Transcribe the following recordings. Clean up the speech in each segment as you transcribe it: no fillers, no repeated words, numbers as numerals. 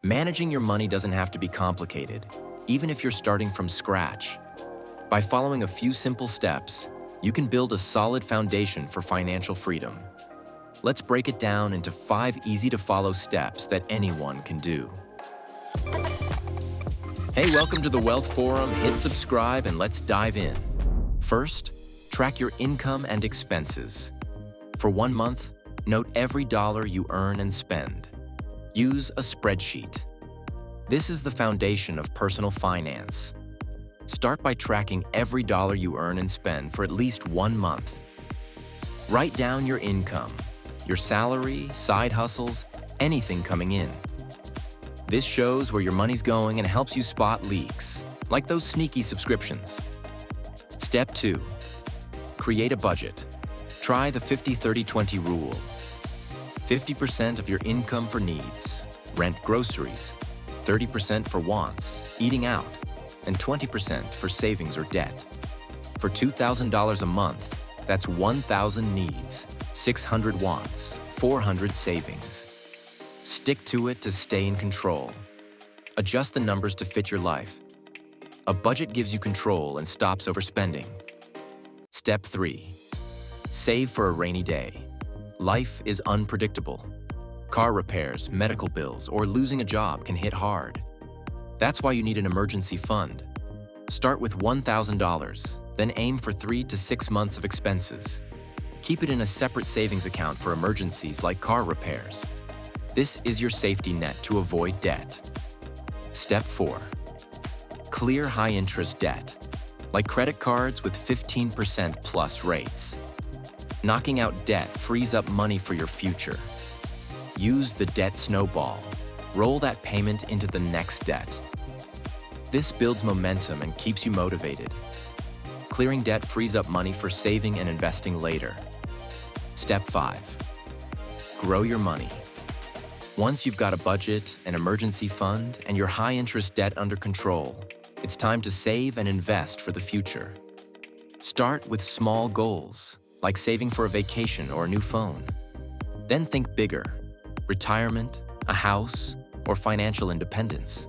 Managing your money doesn't have to be complicated, even if you're starting from scratch. By following a few simple steps, you can build a solid foundation for financial freedom. Let's break it down into 5 easy-to-follow steps that anyone can do. Hey, welcome to the Wealth Forum. Hit subscribe and let's dive in. First, track your income and expenses. For 1 month, note every dollar you earn and spend. Use a spreadsheet. This is the foundation of personal finance. Start by tracking every dollar you earn and spend for at least 1 month. Write down your income, your salary, side hustles, anything coming in. This shows where your money's going and helps you spot leaks, like those sneaky subscriptions. Step 2. Create a budget. Try the 50-30-20 rule. 50% of your income for needs, rent, groceries, 30% for wants, eating out, and 20% for savings or debt. For $2,000 a month, that's 1,000 needs, 600 wants, 400 savings. Stick to it to stay in control. Adjust the numbers to fit your life. A budget gives you control and stops overspending. Step 3. Save for a rainy day. Life is unpredictable. Car repairs, medical bills, or losing a job can hit hard. That's why you need an emergency fund. Start with $1,000, then aim for 3 to 6 months of expenses. Keep it in a separate savings account for emergencies like car repairs. This is your safety net to avoid debt. Step 4. Clear high-interest debt, like credit cards with 15% plus rates. Knocking out debt frees up money for your future. Use the debt snowball. Roll that payment into the next debt. This builds momentum and keeps you motivated. Clearing debt frees up money for saving and investing later. Step 5. Grow your money. Once you've got a budget, an emergency fund, and your high-interest debt under control, it's time to save and invest for the future. Start with small goals, like saving for a vacation or a new phone. Then think bigger: retirement, a house, or financial independence.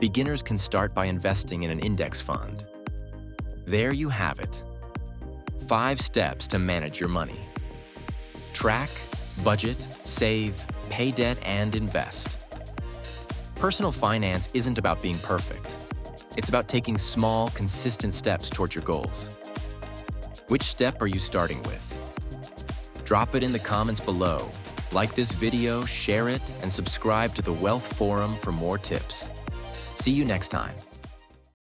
Beginners can start by investing in an index fund. There you have it. 5 steps to manage your money. Track, budget, save, pay debt, and invest. Personal finance isn't about being perfect. It's about taking small, consistent steps towards your goals. Which step are you starting with? Drop it in the comments below. Like this video, share it, and subscribe to the Wealth Forum for more tips. See you next time.